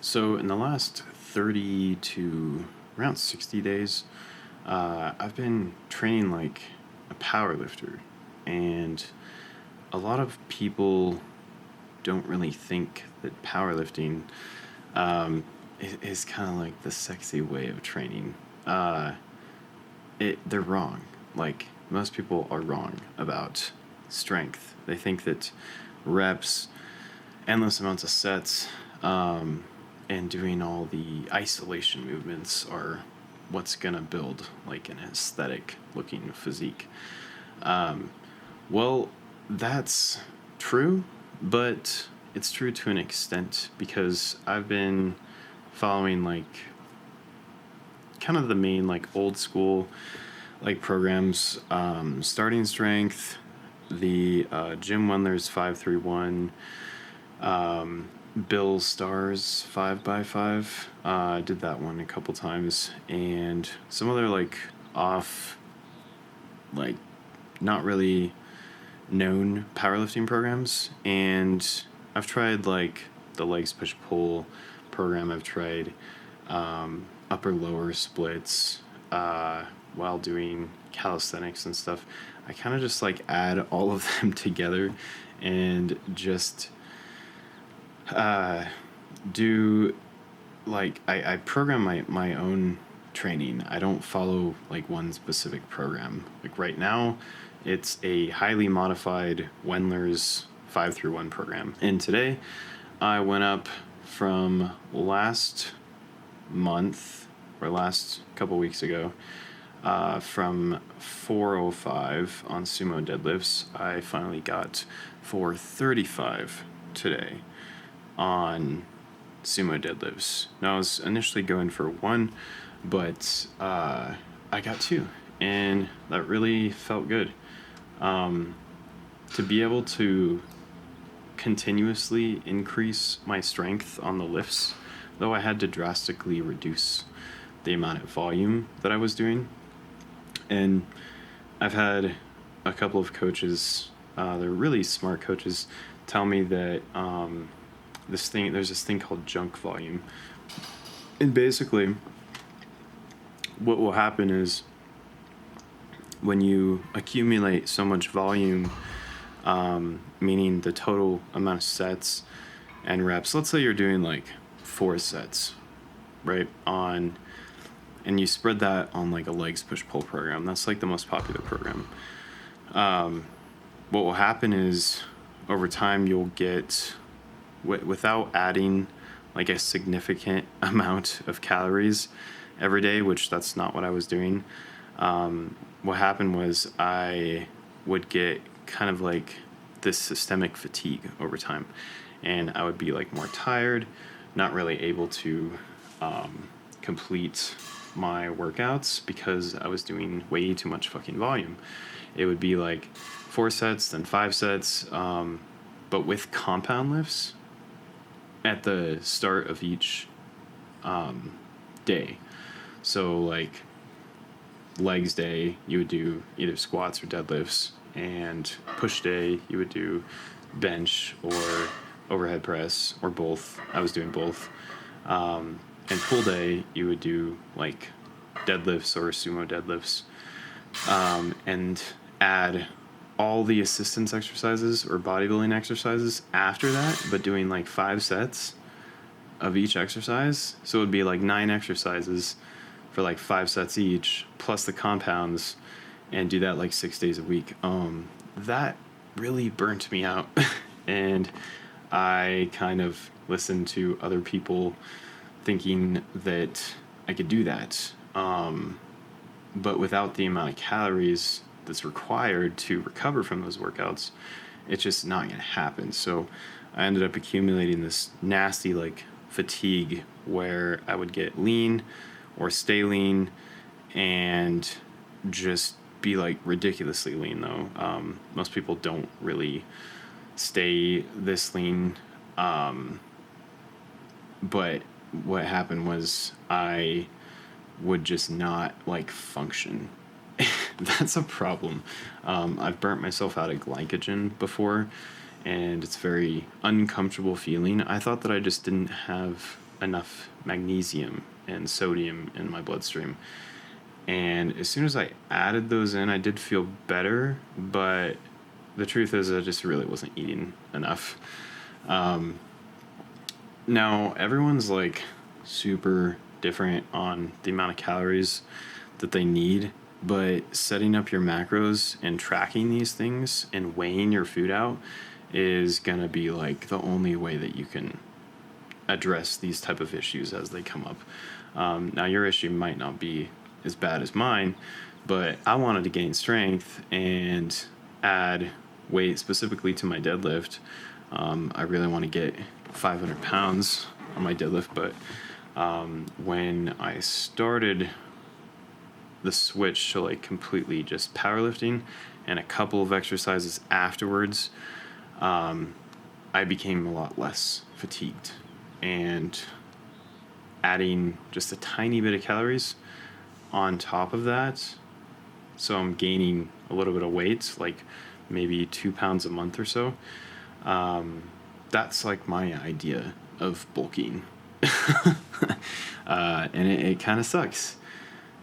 So in the last 30 to around 60 days, I've been training like a power lifter, and a lot of people don't really think that powerlifting is kind of like the sexy way of training. Uh, they're wrong. Like, most people are wrong about strength. They think that reps, endless amounts of sets, and doing all the isolation movements are what's gonna build like an aesthetic looking physique. Um, well, that's true, but it's true to an extent because I've been following like kind of the main like old school like programs, starting strength, the Jim Wendler's 531, Bill Starr's 5x5. I did that one a couple times, and some other like off, like not really known powerlifting programs. And I've tried like the legs push pull program. I've tried upper lower splits while doing calisthenics and stuff. I kind of just like add all of them together and just do like I program my own training. I don't follow like one specific program. Like right now it's a highly modified Wendler's 5-through-1 program. And today I went up from last month or last couple weeks ago, from 405 on sumo deadlifts. I finally got 435 today on sumo deadlifts. Now I was initially going for one, but I got two, and that really felt good. To be able to continuously increase my strength on the lifts, though I had to drastically reduce the amount of volume that I was doing. And I've had a couple of coaches, they're really smart coaches, tell me that there's this thing called junk volume. And basically, what will happen is when you accumulate so much volume, meaning the total amount of sets and reps, let's say you're doing like 4 sets, right, and you spread that on like a legs push pull program. That's like the most popular program. What will happen is over time you'll get, without adding like a significant amount of calories every day, which that's not what I was doing. What happened was I would get kind of like this systemic fatigue over time, and I would be like more tired, not really able to complete my workouts because I was doing way too much fucking volume. It would be like 4 sets, then 5 sets, but with compound lifts at the start of each day. So like legs day, you would do either squats or deadlifts, and push day, you would do bench or overhead press or both. I was doing both. And pull day, you would do like deadlifts or sumo deadlifts, and add all the assistance exercises or bodybuilding exercises after that, but doing like 5 sets of each exercise. So it would be like 9 exercises for like 5 sets each, plus the compounds, and do that like 6 days a week. That really burnt me out. And I kind of listened to other people thinking that I could do that. But without the amount of calories that's required to recover from those workouts, it's just not going to happen. So I ended up accumulating this nasty like fatigue where I would get lean or stay lean and just be like ridiculously lean though. Most people don't really stay this lean. But what happened was I would just not like function. That's a problem. I've burnt myself out of glycogen before, and it's very uncomfortable feeling. I thought that I just didn't have enough magnesium and sodium in my bloodstream. And as soon as I added those in, I did feel better, but the truth is I just really wasn't eating enough. Now, everyone's like super different on the amount of calories that they need, but setting up your macros and tracking these things and weighing your food out is going to be like the only way that you can address these type of issues as they come up. Now, your issue might not be as bad as mine, but I wanted to gain strength and add weight specifically to my deadlift. I really want to get 500 pounds on my deadlift, but when I started the switch to like completely just powerlifting and a couple of exercises afterwards, I became a lot less fatigued, and adding just a tiny bit of calories on top of that, so I'm gaining a little bit of weight, like maybe 2 pounds a month or so. That's like my idea of bulking. And it kind of sucks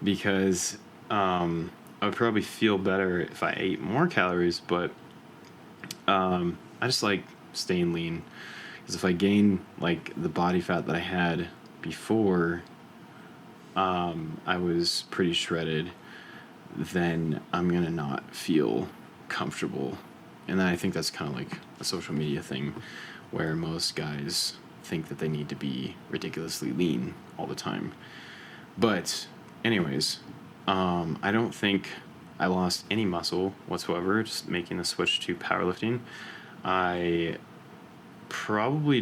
because I would probably feel better if I ate more calories, but I just like staying lean, because if I gain like the body fat that I had before I was pretty shredded, then I'm gonna not feel comfortable. And then I think that's kind of like a social media thing where most guys think that they need to be ridiculously lean all the time. But anyways, I don't think I lost any muscle whatsoever just making the switch to powerlifting. I probably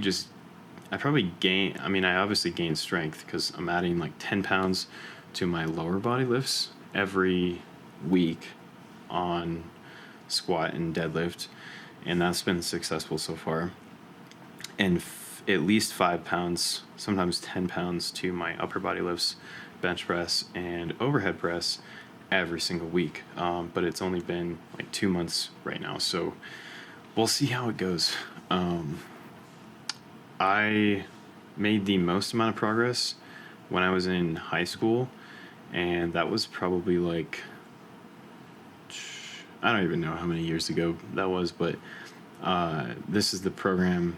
gained, I obviously gained strength because I'm adding like 10 pounds to my lower body lifts every week on squat and deadlift, and that's been successful so far. And at least 5 pounds, sometimes 10 pounds to my upper body lifts, bench press and overhead press every single week. But it's only been like 2 months right now, so we'll see how it goes. I made the most amount of progress when I was in high school, and that was probably like, I don't even know how many years ago that was, but this is the program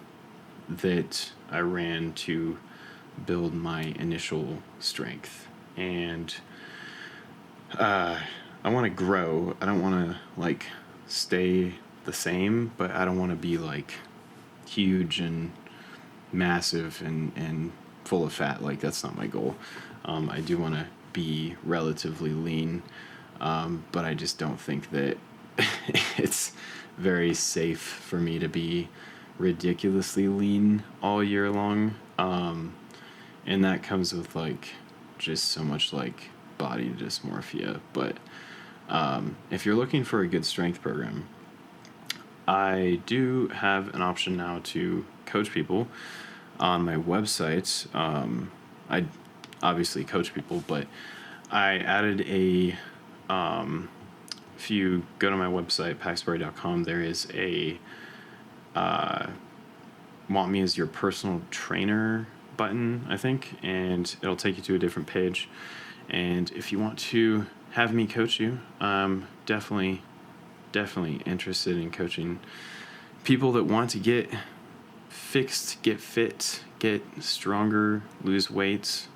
that I ran to build my initial strength. And I want to grow. I don't want to like stay the same, but I don't want to be like huge and massive and full of fat. Like, that's not my goal. I do want to be relatively lean, but I just don't think that it's very safe for me to be ridiculously lean all year long. And that comes with like just so much like body dysmorphia. But if you're looking for a good strength program, I do have an option now to coach people on my website. I obviously coach people, but I added if you go to my website, paxbury.com, there is a want me as your personal trainer button, I think, and it'll take you to a different page. And if you want to have me coach you, I'm definitely interested in coaching people that want to get fixed, get fit, get stronger, lose weight,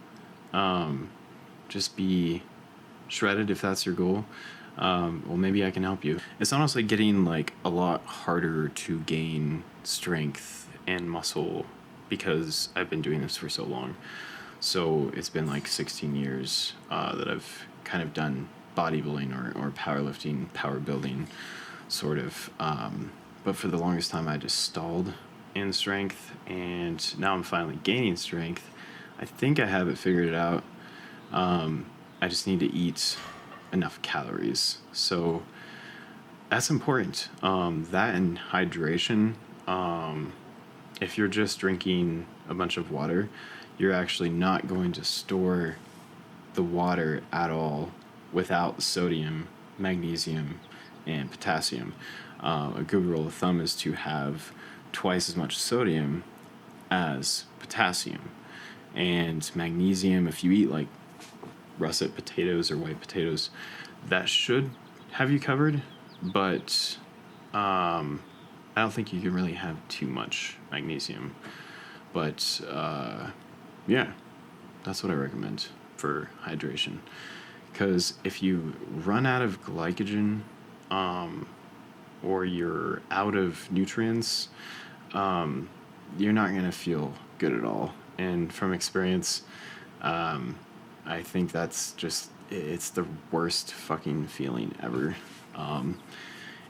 just be shredded if that's your goal. Well, maybe I can help you. It's honestly getting like a lot harder to gain strength and muscle because I've been doing this for so long. So it's been like 16 years that I've kind of done bodybuilding or powerlifting, power building, sort of. But for the longest time, I just stalled in strength, and now I'm finally gaining strength. I think I have it figured out. I just need to eat enough calories. So that's important. That and hydration. If you're just drinking a bunch of water, you're actually not going to store the water at all without sodium, magnesium, and potassium. A good rule of thumb is to have twice as much sodium as potassium. And magnesium, if you eat like russet potatoes or white potatoes, that should have you covered. But I don't think you can really have too much magnesium. But yeah, that's what I recommend for hydration. Because if you run out of glycogen, or you're out of nutrients, you're not going to feel good at all. And from experience, I think that's just, it's the worst fucking feeling ever. And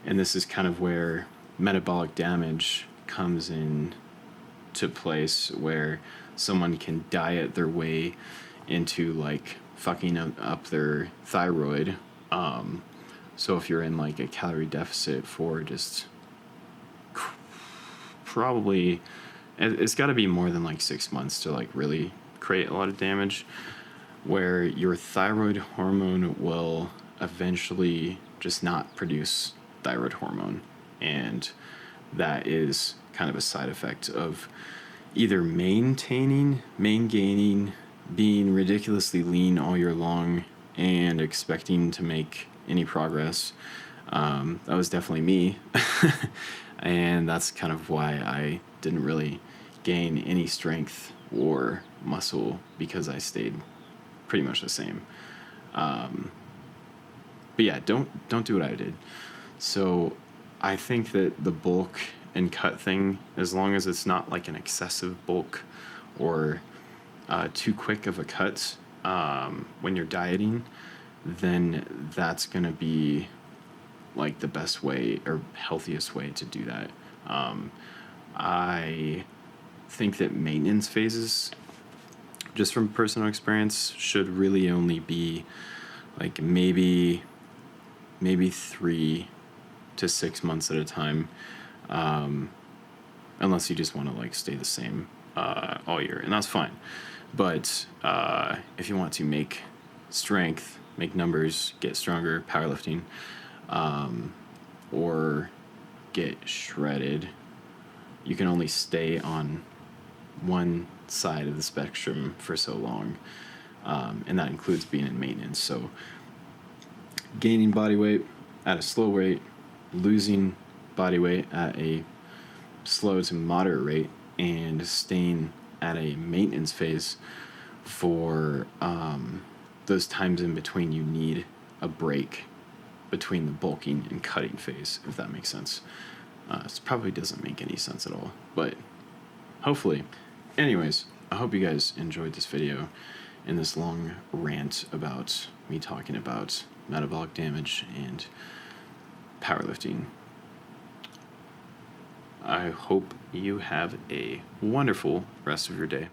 this is kind of where metabolic damage comes in to place, where someone can diet their way into like fucking up their thyroid. So if you're in like a calorie deficit for just probably, it's got to be more than like 6 months to like really create a lot of damage, where your thyroid hormone will eventually just not produce thyroid hormone. And that is kind of a side effect of either maintaining, being ridiculously lean all year long and expecting to make any progress. That was definitely me. And that's kind of why I didn't really gain any strength or muscle, because I stayed pretty much the same. But yeah, don't do what I did. So I think that the bulk and cut thing, as long as it's not like an excessive bulk or too quick of a cut when you're dieting, then that's going to be like the best way or healthiest way to do that. I think that maintenance phases, just from personal experience, should really only be like maybe 3 to 6 months at a time, unless you just want to like stay the same all year, and that's fine. But if you want to make strength, make numbers, get stronger, powerlifting, or get shredded, you can only stay on one side of the spectrum for so long, and that includes being in maintenance. So gaining body weight at a slow rate, losing body weight at a slow to moderate rate, and staying at a maintenance phase for those times in between. You need a break between the bulking and cutting phase, if that makes sense. It probably doesn't make any sense at all, but hopefully. Anyways, I hope you guys enjoyed this video and this long rant about me talking about metabolic damage and powerlifting. I hope you have a wonderful rest of your day.